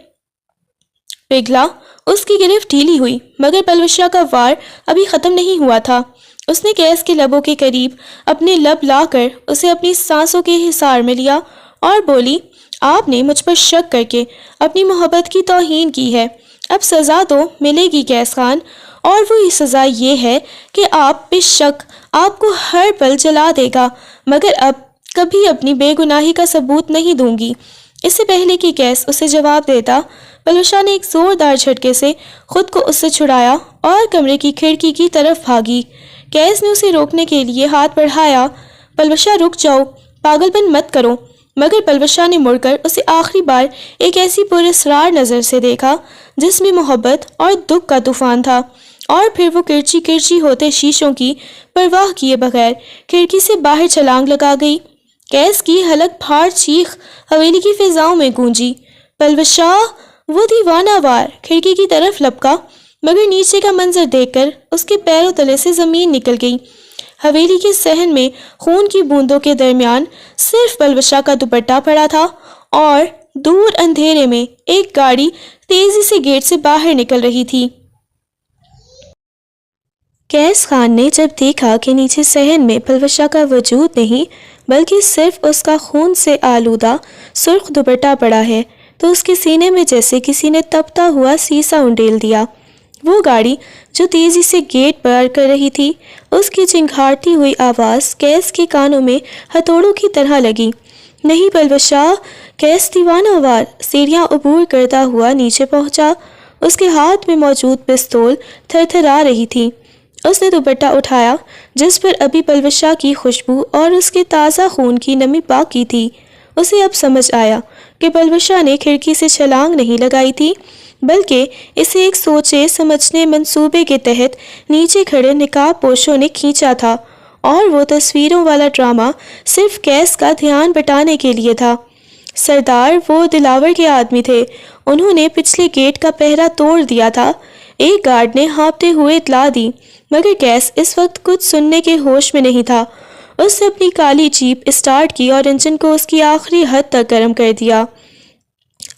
پگھلا. اس کی گرفت ڈھیلی ہوئی مگر پلوشا کا وار ابھی ختم نہیں ہوا تھا. اس نے کیس کے لبوں کے قریب اپنے لب لا کر اسے اپنی سانسوں کے حصار میں لیا اور بولی. آپ نے مجھ پر شک کر کے اپنی محبت کی توہین کی ہے. اب سزا تو ملے گی کیس خان، اور وہ سزا یہ ہے کہ آپ بے شک آپ کو ہر پل جلا دے گا مگر اب کبھی اپنی بے گناہی کا ثبوت نہیں دوں گی. اس سے پہلے کہ کیس اسے جواب دیتا پلوشا نے ایک زوردار جھٹکے سے خود کو اس سے چھڑایا اور کمرے کی کھڑکی کی طرف بھاگی. کیس نے اسے روکنے کے لیے ہاتھ بڑھایا. پلوشا رک جاؤ. پاگل پن مت کرو۔ مگر پلوش شاہ نے مڑ کر اسے آخری بار ایک ایسی پراسرار نظر سے دیکھا جس میں محبت اور دکھ کا طوفان تھا، اور پھر وہ کرچی کرچی ہوتے شیشوں کی پرواہ کیے بغیر کھڑکی سے باہر چھلانگ لگا گئی۔ کیس کی حلق پھاڑ چیخ حویلی کی فضاؤں میں گونجی۔ پلوش شاہ! وہ دیوانہ وار کھڑکی کی طرف لپکا، مگر نیچے کا منظر دیکھ کر اس کے پیروں تلے سے زمین نکل گئی۔ حویلی کے صحن میں خون کی بوندوں کے درمیان صرف پلوش شاہ کا دوپٹہ پڑا تھا، اور دور اندھیرے میں ایک گاڑی تیزی سے گیٹ سے باہر نکل رہی تھی۔ کیس خان نے جب دیکھا کہ نیچے صحن میں پلوش شاہ کا وجود نہیں بلکہ صرف اس کا خون سے آلودہ سرخ دوپٹہ پڑا ہے، تو اس کے سینے میں جیسے کسی نے تپتا ہوا سیسا انڈیل دیا۔ وہ گاڑی جو تیزی سے گیٹ پار کر رہی تھی، اس کی چنگھاڑتی ہوئی آواز کیس کے کانوں میں ہتھوڑوں کی طرح لگی۔ نہیں پلوش شاہ! کیس دیوانہ وار سیڑھیاں عبور کرتا ہوا نیچے پہنچا۔ اس کے ہاتھ میں موجود پستول تھر تھرا رہی تھی۔ اس نے دوپٹہ اٹھایا جس پر ابھی پلوش شاہ کی خوشبو اور اس کے تازہ خون کی نمی باقی تھی۔ اسے اب سمجھ آیا کہ پلوش شاہ نے کھڑکی سے چھلانگ نہیں لگائی تھی، بلکہ اسے ایک سوچے سمجھنے منصوبے کے تحت نیچے کھڑے نقاب پوشوں نے کھینچا تھا، اور وہ تصویروں والا ڈرامہ صرف کیس کا دھیان بٹانے کے لیے تھا۔ سردار وہ دلاور کے آدمی تھے، انہوں نے پچھلے گیٹ کا پہرا توڑ دیا تھا۔ ایک گارڈ نے ہانپتے ہوئے اطلاع دی، مگر کیس اس وقت کچھ سننے کے ہوش میں نہیں تھا۔ اس نے اپنی کالی جیپ اسٹارٹ کی اور انجن کو اس کی آخری حد تک گرم کر دیا۔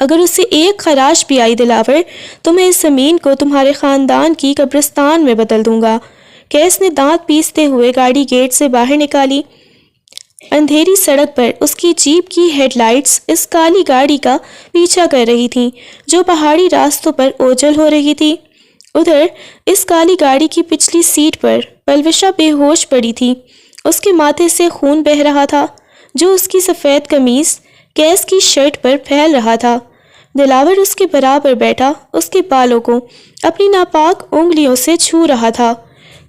اگر اس سے ایک خراش بھی آئی دلاور، تو میں اس زمین کو تمہارے خاندان کی قبرستان میں بدل دوں گا۔ کیس نے دانت پیستے ہوئے گاڑی گیٹ سے باہر نکالی۔ اندھیری سڑک پر اس کی جیپ کی ہیڈ لائٹس اس کالی گاڑی کا پیچھا کر رہی تھیں جو پہاڑی راستوں پر اوجھل ہو رہی تھی۔ ادھر اس کالی گاڑی کی پچھلی سیٹ پر پلوش شاہ بے ہوش پڑی تھی۔ اس کے ماتھے سے خون بہہ رہا تھا جو اس کی سفید قمیض کیس کی شرٹ پر پھیل رہا تھا۔ دلاور اس کے برابر بیٹھا اس کے بالوں کو اپنی ناپاک انگلیوں سے چھو رہا تھا۔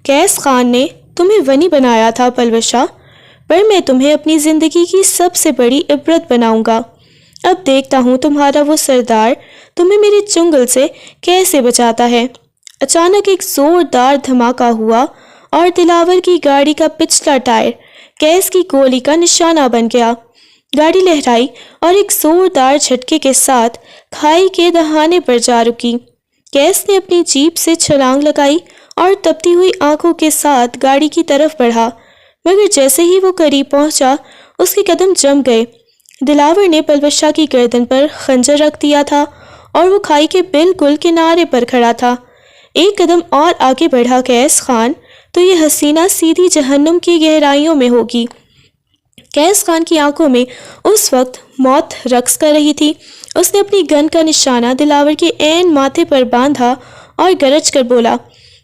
کیس خان نے تمہیں ونی بنایا تھا پلوش شاہ، پر میں تمہیں اپنی زندگی کی سب سے بڑی عبرت بناؤں گا۔ اب دیکھتا ہوں تمہارا وہ سردار تمہیں میرے چنگل سے کیسے بچاتا ہے۔ اچانک ایک زوردار دھماکہ ہوا اور دلاور کی گاڑی کا پچھلا ٹائر کیس کی گولی کا نشانہ بن گیا۔ گاڑی لہرائی اور ایک زوردار جھٹکے کے ساتھ کھائی کے دہانے پر جا رکی۔ کیس نے اپنی جیپ سے چھلانگ لگائی اور تپتی ہوئی آنکھوں کے ساتھ گاڑی کی طرف بڑھا، مگر جیسے ہی وہ قریب پہنچا اس کے قدم جم گئے۔ دلاور نے پلوش شاہ کی گردن پر خنجر رکھ دیا تھا اور وہ کھائی کے بالکل کنارے پر کھڑا تھا۔ ایک قدم اور آگے بڑھا کیس خان تو یہ حسینہ سیدھی جہنم کی گہرائیوں میں ہوگی۔ کیس خان کی آنکھوں میں اس وقت موت رقص کر رہی تھی۔ اس نے اپنی گن کا نشانہ دلاور کے عین ماتھے پر باندھا اور گرج کر بولا،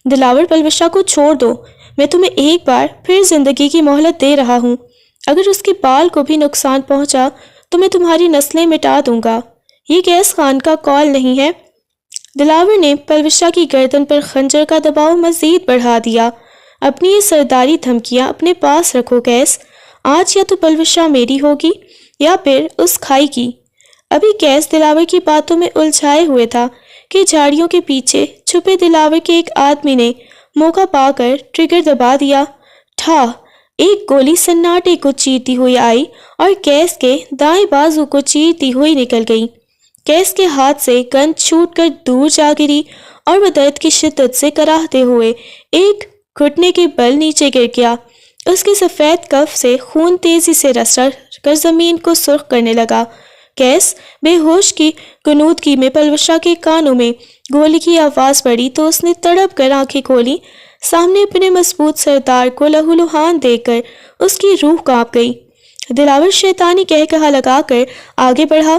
دلاور پلوش شاہ کو چھوڑ دو، میں تمہیں ایک بار پھر زندگی کی مہلت دے رہا ہوں۔ اگر اس کے بال کو بھی نقصان پہنچا تو میں تمہاری نسلیں مٹا دوں گا۔ یہ کیس خان کا کال نہیں ہے۔ دلاور نے پلوش شاہ کی گردن پر خنجر کا دباؤ مزید بڑھا دیا۔ اپنی یہ سرداری دھمکیاں اپنے پاس رکھو کیس، آج یا تو پلوش شاہ میری ہوگی یا پھر اس کھائی کی۔ ابھی کیس دلاور کی باتوں میں الجھائے ہوئے تھا کہ جھاڑیوں کے پیچھے چھپے دلاور کے ایک آدمی نے موقع پا کر ٹریگر دبا دیا۔ ٹھا! ایک گولی سناٹے کو چیرتی ہوئی آئی اور کیس کے دائیں بازو کو چیرتی ہوئی نکل گئی۔ کیس کے ہاتھ سے گن چھوٹ کر دور جا گری اور وہ درد کی شدت سے کراہتے ہوئے ایک گھٹنے کے بل نیچے گر گیا۔ اس کے سفید کف سے خون تیزی سے رس کر زمین کو سرخ کرنے لگا۔ کیس بے ہوش کی غنودگی میں پلوش شاہ کے کانوں میں گولی کی آواز پڑی تو اس نے تڑپ کر آنکھیں کھولی۔ سامنے اپنے مضبوط سردار کو لہولہان دیکھ کر اس کی روح کانپ گئی۔ دلاور شیطانی کہا لگا کر آگے بڑھا،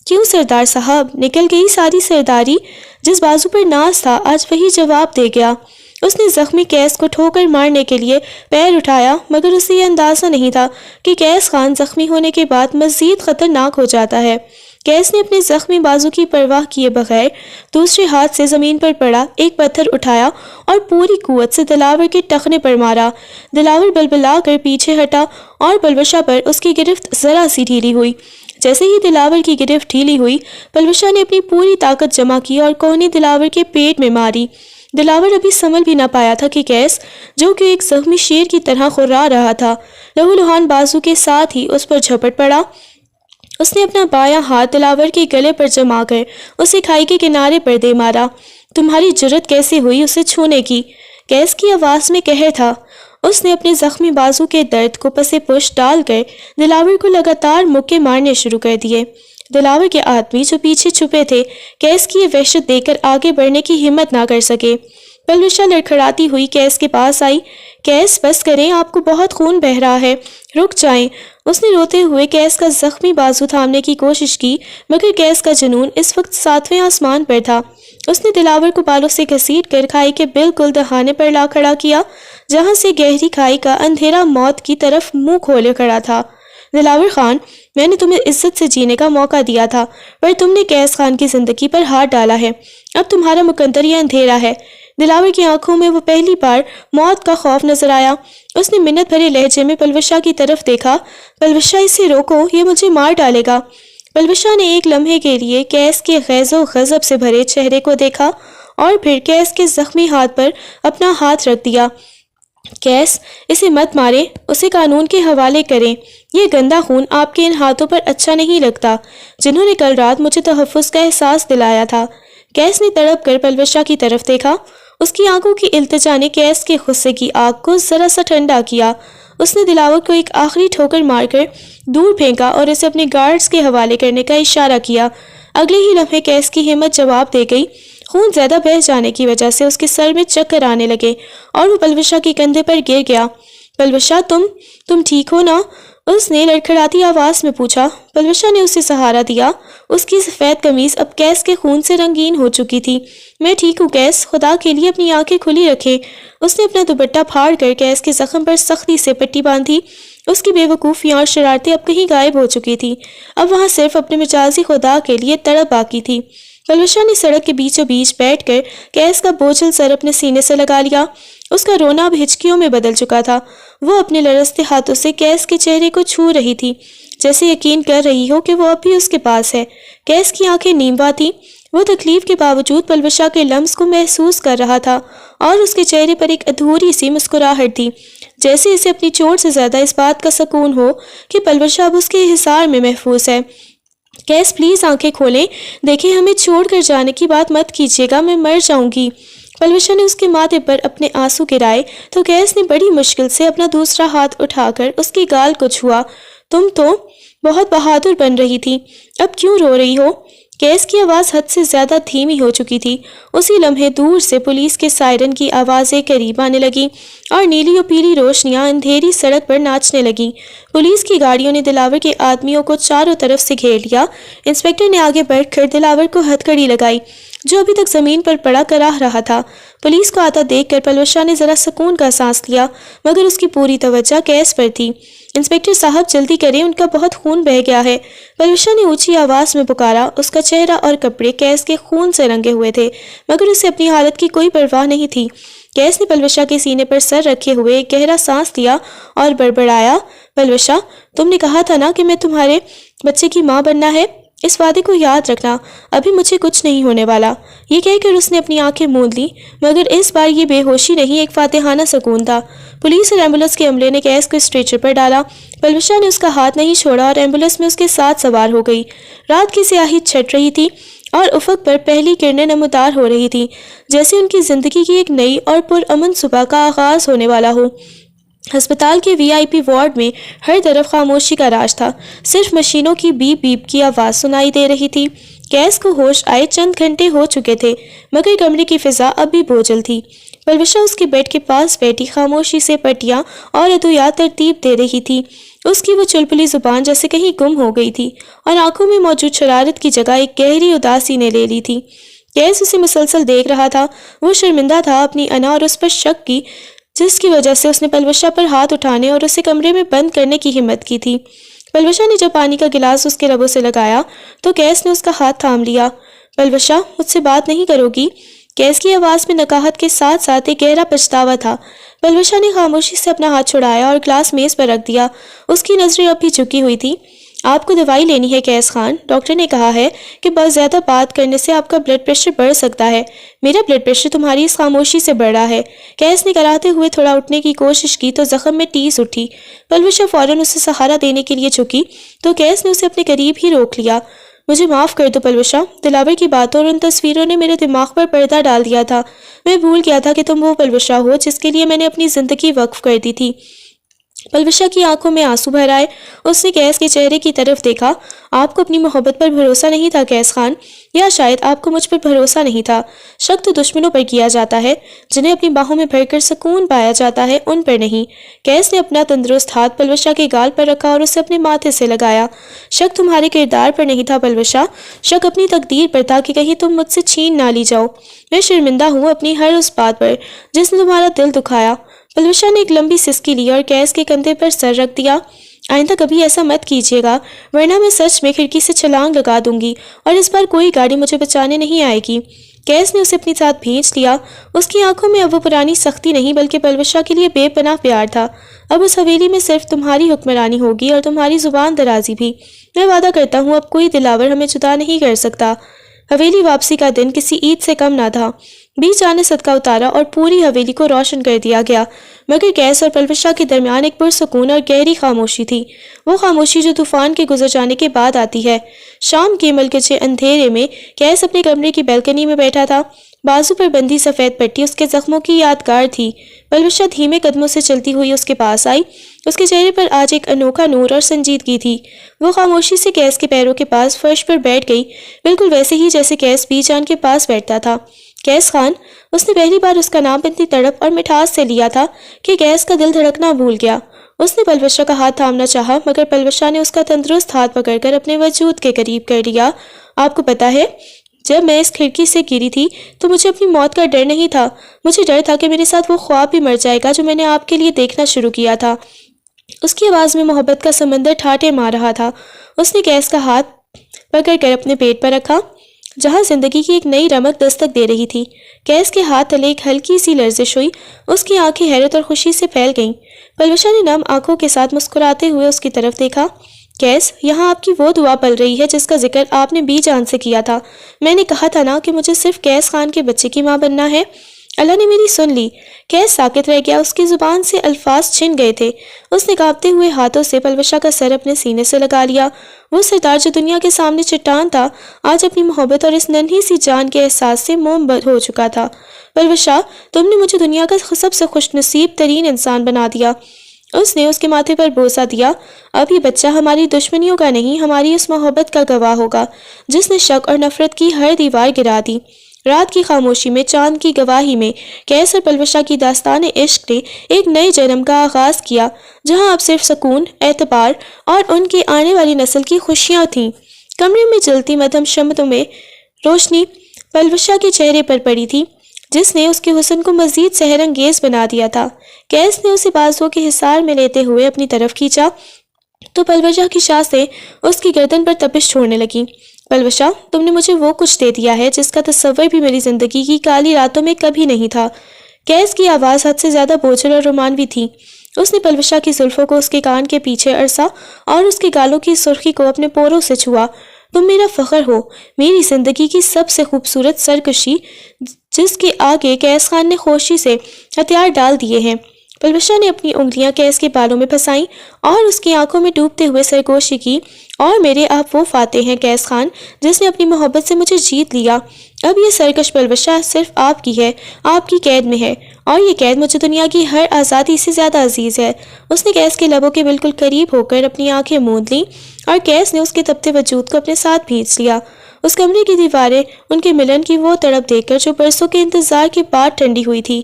کیوں سردار صاحب؟ نکل گئی ساری سرداری؟ جس بازو پر ناز تھا آج وہی جواب دے گیا۔ اس نے زخمی کیس کو ٹھوکر مارنے کے لیے پیر اٹھایا، مگر اسے یہ اندازہ نہیں تھا کہ کیس خان زخمی ہونے کے بعد مزید خطرناک ہو جاتا ہے۔ کیس نے اپنے زخمی بازو کی پرواہ کیے بغیر دوسرے ہاتھ سے زمین پر پڑا ایک پتھر اٹھایا اور پوری قوت سے دلاور کے ٹخنے پر مارا۔ دلاور بلبلا کر پیچھے ہٹا اور پلوشہ پر اس کی گرفت ذرا سی ڈھیلی ہوئی۔ جیسے ہی دلاور کی گرفت ڈھیلی ہوئی، پلوشہ نے اپنی پوری طاقت جمع کی اور کوہنی دلاور کے پیٹ میں ماری۔ دلاور ابھی سنبھل بھی نہ پایا تھا کہ کیس، جو کہ ایک زخمی شیر کی طرح خرا رہا تھا، لہو لہان بازو کے ساتھ ہی اس پر جھپٹ پڑا۔ اس نے اپنا بایاں ہاتھ دلاور کے گلے پر جما کر اسے کھائی کے کنارے پر دے مارا۔ تمہاری جرت کیسے ہوئی اسے چھونے کی؟ کیس کی آواز میں قہر تھا۔ اس نے اپنے زخمی بازو کے درد کو پسے پش ڈال کر دلاور کو لگاتار مکے مارنے شروع کر دیے۔ دلاور کے آدمی جو پیچھے چھپے تھے کیس کی یہ وحشت دیکھ کر آگے بڑھنے کی ہمت نہ کر سکے۔ پلوشہ لڑکھڑاتی ہوئی کیس کے پاس آئی۔ کیس بس کریں، آپ کو بہت خون بہہ رہا ہے، رک جائیں۔ اس نے روتے ہوئے کیس کا زخمی بازو تھامنے کی کوشش کی، مگر کیس کا جنون اس وقت 7ویں آسمان پر تھا۔ اس نے دلاور کو بالوں سے گھسیٹ کر کھائی کے بالکل دہانے پر لا کھڑا کیا، جہاں سے گہری کھائی کا اندھیرا موت کی طرف منہ کھولے کھڑا تھا۔ دلاور خان، میں نے تمہیں عزت سے جینے کا موقع دیا تھا، پر تم نے کیس خان کی زندگی پر ہاتھ ڈالا ہے۔ اب تمہارا مقدر یہ اندھیرا ہے۔ دلاور کی آنکھوں میں وہ پہلی بار موت کا خوف نظر آیا۔ اس نے منت بھرے لہجے میں پلوشہ کی طرف دیکھا۔ پلوشہ، اسے روکو، یہ مجھے مار ڈالے گا۔ پلوشہ نے ایک لمحے کے لیے کیس کے غیظ و غضب سے بھرے چہرے کو دیکھا اور پھر کیس کے زخمی ہاتھ پر اپنا ہاتھ رکھ دیا۔ کیس، اسے مت ماریں، اسے قانون کے حوالے کریں۔ یہ گندا خون آپ کے ان ہاتھوں پر اچھا نہیں لگتا، جنہوں نے کل رات مجھے تحفظ کا احساس دلایا تھا۔ کیس نے تڑپ کر پلوشہ کی طرف دیکھا۔ اس کی آنکھوں کی التجا نے کیس کے غصے کی آگ کو ذرا سا ٹھنڈا کیا۔ اس نے دلاور کو ایک آخری ٹھوکر مار کر دور پھینکا اور اسے اپنے گارڈز کے حوالے کرنے کا اشارہ کیا۔ اگلے ہی لمحے کیس کی ہمت جواب دے گئی۔ خون زیادہ بہہ جانے کی وجہ سے اس کے سر میں چکر آنے لگے اور وہ پلوشہ کے کندھے پر گر گیا۔ پلوشہ، تم ٹھیک ہو نا؟ اس نے لڑکھڑاتی آواز میں پوچھا۔ پلوشہ نے اسے سہارا دیا۔ اس کی سفید قمیص اب کیس کے خون سے رنگین ہو چکی تھی۔ میں ٹھیک ہوں کیس، خدا کے لیے اپنی آنکھیں کھلی رکھے۔ اس نے اپنا دوپٹہ پھاڑ کر کیس کے زخم پر سختی سے پٹی باندھی۔ اس کی بے وقوفیاں اور شرارتیں اب کہیں غائب ہو چکی تھی۔ اب وہاں صرف اپنے مجازی خدا کے لیے تڑپ باقی تھی۔ پلوشہ نے سڑک کے بیچوں بیچ بیٹھ کر کیس کا بوجھل سر اپنے سینے سے لگا لیا۔ اس کا رونا اب ہچکیوں میں بدل چکا تھا۔ وہ اپنے لرزتے ہاتھوں سے کیس کے چہرے کو چھو رہی تھی، جیسے یقین کر رہی ہو کہ وہ اب بھی اس کے پاس ہے۔ کیس کی آنکھیں نیموا تھیں۔ وہ تکلیف کے باوجود پلوشہ کے لمس کو محسوس کر رہا تھا اور اس کے چہرے پر ایک ادھوری سی مسکراہٹ تھی، جیسے اسے اپنی چوٹ سے زیادہ اس بات کا سکون ہو کہ پلوشہ اب اس کے حصار میں محفوظ ہے۔ کیس، پلیز آنکھیں کھولیں، دیکھیں، ہمیں چھوڑ کر جانے کی بات مت کیجیے گا، میں مر جاؤں گی۔ پلوشہ نے اس کے ماتھے پر اپنے آنسو گرائے تو کیس نے بڑی مشکل سے اپنا دوسرا ہاتھ اٹھا کر اس کی گال کو چھوا۔ تم تو بہت بہادر بن رہی تھی، اب کیوں رو رہی ہو؟ کیس کی آواز حد سے زیادہ دھیمی ہو چکی تھی۔ اسی لمحے دور سے پولیس کے سائرن کی آوازیں قریب آنے لگیں اور نیلی و پیلی روشنیاں اندھیری سڑک پر ناچنے لگیں۔ پولیس کی گاڑیوں نے دلاور کے آدمیوں کو چاروں طرف سے گھیر لیا۔ انسپکٹر نے آگے بڑھ کر دلاور کو ہتھکڑی لگائی، جو ابھی تک زمین پر پڑا کراہ رہا تھا۔ پولیس کو آتا دیکھ کر پلوشہ نے ذرا سکون کا سانس لیا، مگر اس کی پوری توجہ کیس پر تھی۔ انسپکٹر صاحب، جلدی کریں، ان کا بہت خون بہہ گیا ہے، پلوشہ نے اونچی آواز میں پکارا۔ اس کا چہرہ اور کپڑے کیس کے خون سے رنگے ہوئے تھے، مگر اسے اپنی حالت کی کوئی پرواہ نہیں تھی۔ کیس نے پلوشہ کے سینے پر سر رکھے ہوئے ایک گہرا سانس لیا اور بڑبڑایا، پلوشہ، تم نے کہا تھا نا کہ میں تمہارے بچے کی ماں بننا ہے، اس وعدے کو یاد رکھنا، ابھی مجھے کچھ نہیں ہونے والا۔ یہ کہہ کر اس نے اپنی آنکھیں موند لی، مگر اس بار یہ بے ہوشی نہیں، ایک فاتحانہ سکون تھا۔ پولیس اور ایمبولینس کے عملے نے کیس کو اسٹریچر پر ڈالا۔ پلوشہ نے اس کا ہاتھ نہیں چھوڑا اور ایمبولینس میں اس کے ساتھ سوار ہو گئی۔ رات کی سیاہی چھٹ رہی تھی اور افق پر پہلی کرنیں نمودار ہو رہی تھیں، جیسے ان کی زندگی کی ایک نئی اور پرامن صبح کا آغاز ہونے والا ہو۔ ہسپتال کے وی آئی پی وارڈ میں ہر طرف خاموشی کا راج تھا، صرف مشینوں کی بیپ بیپ کی آواز سنائی دے رہی تھی۔ کیس کو ہوش آئے چند گھنٹے ہو چکے تھے، مگر کمرے کی فضا اب بھی بوجھل تھی۔ پلوشہ اس کے بیڈ کے پاس بیٹھی خاموشی سے پٹیاں اور ادویات ترتیب دے رہی تھی۔ اس کی وہ چلپلی زبان جیسے کہیں گم ہو گئی تھی اور آنکھوں میں موجود شرارت کی جگہ ایک گہری اداسی نے لے لی تھی۔ کیس اسے مسلسل دیکھ رہا تھا۔ وہ شرمندہ تھا اپنی انا اور اس پر شک کی، جس کی وجہ سے اس نے پلوشہ پر ہاتھ اٹھانے اور اسے کمرے میں بند کرنے کی ہمت کی تھی۔ پلوشا نے جب پانی کا گلاس اس کے لبوں سے لگایا تو کیس نے اس کا ہاتھ تھام لیا۔ پلوشا، مجھ سے بات نہیں کرو گی؟ کیس کی آواز میں نکاہت کے ساتھ ساتھ ایک گہرا پچھتاوا تھا۔ پلوشا نے خاموشی سے اپنا ہاتھ چھڑایا اور گلاس میز پر رکھ دیا۔ اس کی نظریں اب بھی جھکی ہوئی تھی۔ آپ کو دوائی لینی ہے کیس خان، ڈاکٹر نے کہا ہے کہ بہت زیادہ بات کرنے سے آپ کا بلڈ پریشر بڑھ سکتا ہے۔ میرا بلڈ پریشر تمہاری اس خاموشی سے بڑھ رہا ہے۔ کیس نے کراتے ہوئے تھوڑا اٹھنے کی کوشش کی تو زخم میں ٹیس اٹھی۔ پلوشا فوراً اسے سہارا دینے کے لیے جھکی تو کیس نے اسے اپنے قریب ہی روک لیا۔ مجھے معاف کر دو پلوشا، دلاور کی باتوں اور ان تصویروں نے میرے دماغ پر پردہ ڈال دیا تھا۔ میں بھول گیا تھا کہ تم وہ پلوشا ہو جس کے لیے میں نے اپنی زندگی وقف کر دی تھی۔ پلوشا کی آنکھوں میں آنسو بھر آئے۔ اس نے کیس کے چہرے کی طرف دیکھا۔ آپ کو اپنی محبت پر بھروسہ نہیں تھا کیس خان، یا شاید آپ کو مجھ پر بھروسہ نہیں تھا۔ شک تو دشمنوں پر کیا جاتا ہے، جنہیں اپنی باہوں میں بھر کر سکون پایا جاتا ہے، ان پر نہیں۔ کیس نے اپنا تندرست ہاتھ پلوشا کے گال پر رکھا اور اسے اپنے ماتھے سے لگایا۔ شک تمہارے کردار پر نہیں تھا پلوشا، شک اپنی تقدیر پر تھا کہ کہیں تم مجھ سے چھین نہ لی جاؤ۔ میں شرمندہ ہوں اپنی ہر اس بات پر جس نے تمہارا دل دکھایا۔ پلوشا نے ایک لمبی سسکی لی اور کیس کے کندھے پر سر رکھ دیا۔ آئندہ کبھی ایسا مت کیجیے گا، ورنہ میں سچ میں کھڑکی سے چھلانگ لگا دوں گی اور اس بار کوئی گاڑی مجھے بچانے نہیں آئے گی۔ کیس نے اسے اپنی ساتھ بھینچ لیا۔ اس کی آنکھوں میں اب وہ پرانی سختی نہیں بلکہ پلوشا کے لیے بے پناہ پیار تھا۔ اب اس حویلی میں صرف تمہاری حکمرانی ہوگی اور تمہاری زبان درازی بھی۔ میں وعدہ کرتا ہوں اب کوئی دلاور ہمیں جدا نہیں کر سکتا۔ حویلی واپسی کا دن کسی عید سے کم نہ تھا۔ بیچ آنے صدقہ اتارا اور پوری حویلی کو روشن کر دیا گیا، مگر کیس اور پلوشا کے درمیان ایک پرسکون اور گہری خاموشی تھی، وہ خاموشی جو طوفان کے گزر جانے کے بعد آتی ہے۔ شام کے ملکچے اندھیرے میں کیس اپنے کمرے کی بیلکنی میں بیٹھا تھا۔ بازو پر بندھی سفید پٹی اس کے زخموں کی یادگار تھی۔ پلوشا دھیمے قدموں سے چلتی ہوئی اس کے پاس آئی۔ اس کے چہرے پر آج ایک انوکھا نور اور سنجیدگی تھی۔ وہ خاموشی سے کیس کے پیروں کے پاس فرش پر بیٹھ گئی، بالکل ویسے ہی جیسے کیس بی جان کے پاس بیٹھتا تھا۔ کیس خان، اس نے پہلی بار اس کا نام اتنی تڑپ اور مٹھاس سے لیا تھا کہ کیس کا دل دھڑکنا بھول گیا۔ اس نے پلوشا کا ہاتھ تھامنا چاہا مگر پلوشا نے اس کا تندرست ہاتھ پکڑ کر اپنے وجود کے قریب کر لیا۔ آپ کو پتہ ہے، جب میں اس کھڑکی سے گری تھی تو مجھے اپنی موت کا ڈر نہیں تھا، مجھے ڈر تھا کہ میرے ساتھ وہ خواب بھی مر جائے گا جو میں نے آپ کے لیے دیکھنا شروع کیا تھا۔ اس کی آواز میں محبت کا سمندر ٹھاٹھے مار رہا تھا۔ اس نے کیس کا ہاتھ پکڑ کر اپنے پیٹ پر رکھا جہاں زندگی کی ایک نئی رمق دستک دے رہی تھی۔ کیس کے ہاتھ تلے ایک ہلکی سی لرزش ہوئی، اس کی آنکھیں حیرت اور خوشی سے پھیل گئیں۔ پلوشا نے نم آنکھوں کے ساتھ مسکراتے ہوئے اس کی طرف دیکھا۔ کیس، یہاں آپ کی وہ دعا پل رہی ہے جس کا ذکر آپ نے بی جان سے کیا تھا۔ میں نے کہا تھا نا کہ مجھے صرف کیس خان کے بچے کی ماں بننا ہے۔ اللہ نے میری سن لی۔ کیس ساکت رہ گیا، اس کی زبان سے الفاظ چھن گئے تھے۔ اس نے کانپتے ہوئے ہاتھوں سے پلوشا کا سر اپنے سینے سے لگا لیا۔ وہ سردار جو دنیا کے سامنے چٹان تھا، آج اپنی محبت اور اس ننھی سی جان کے احساس سے موم ہو چکا تھا۔ پلوشا، تم نے مجھے دنیا کا سب سے خوش نصیب ترین انسان بنا دیا۔ اس نے اس کے ماتھے پر بوسہ دیا۔ اب یہ بچہ ہماری دشمنیوں کا نہیں، ہماری اس محبت کا گواہ ہوگا جس نے شک اور نفرت کی ہر دیوار گرا دی۔ رات کی خاموشی میں، چاند کی گواہی میں، کیس اور پلوشا کی داستان عشق نے ایک نئے جنم کا آغاز کیا جہاں اب صرف سکون، اعتبار اور ان کی آنے والی نسل کی خوشیاں تھیں۔ کمرے میں جلتی مدھم شمعوں میں روشنی پلوشا کے چہرے پر پڑی تھی جس نے اس کے حسن کو مزید سحر انگیز بنا دیا تھا۔ کیس نے اسے بازوؤں کے حصار میں لیتے ہوئے اپنی طرف کھینچا تو پلوشا کی سانسیں اس کی گردن پر تپش چھوڑنے لگیں۔ پلوشا، تم نے مجھے وہ کچھ دے دیا ہے جس کا تصور بھی میری زندگی کی کالی راتوں میں کبھی نہیں تھا۔ کیس کی آواز حد سے زیادہ بوجھل اور رومانوی تھی۔ اس نے پلوشا کی زلفوں کو اس کے کان کے پیچھے عرصا اور اس کے گالوں کی سرخی کو اپنے پوروں سے چھوا۔ تم میرا فخر ہو، میری زندگی کی سب سے خوبصورت سرکشی جس کے آگے کیس خان نے خوشی سے ہتھیار ڈال دیے ہیں۔ پلوشا نے اپنی انگلیاں کیس کے بالوں میں پھنسائیں اور اس کی آنکھوں میں ڈوبتے ہوئے سرگوشی کی۔ اور میرے آپ وہ فاتح ہیں کیس خان جس نے اپنی محبت سے مجھے جیت لیا۔ اب یہ سرکش پلوشا صرف آپ کی ہے، آپ کی قید میں ہے، اور یہ قید مجھے دنیا کی ہر آزادی سے زیادہ عزیز ہے۔ اس نے کیس کے لبوں کے بالکل قریب ہو کر اپنی آنکھیں موند لیں اور کیس نے اس کے تپتے وجود کو اپنے ساتھ بھینچ لیا۔ اس کمرے کی دیواریں ان کے ملن کی وہ تڑپ دیکھ کر جو برسوں کے انتظار کے بعد ٹھنڈی ہوئی تھی۔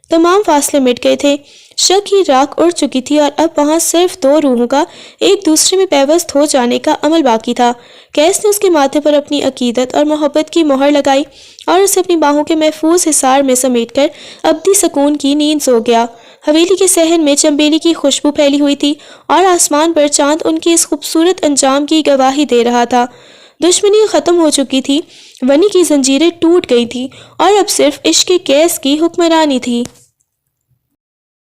تمام فاصلے مٹ گئے تھے، شک کی راکھ اڑ چکی تھی اور اب وہاں صرف دو روحوں کا ایک دوسرے میں پیوست ہو جانے کا عمل باقی تھا۔ کیس نے اس کے ماتھے پر اپنی عقیدت اور محبت کی مہر لگائی اور اسے اپنی باہوں کے محفوظ حصار میں سمیٹ کر ابدی سکون کی نیند سو گیا۔ حویلی کے صحن میں چنبیلی کی خوشبو پھیلی ہوئی تھی اور آسمان پر چاند ان کے اس خوبصورت انجام کی گواہی دے رہا تھا۔ دشمنی ختم ہو چکی تھی، ونی کی زنجیریں ٹوٹ گئی تھیں اور اب صرف عشق قیس کی حکمرانی تھی۔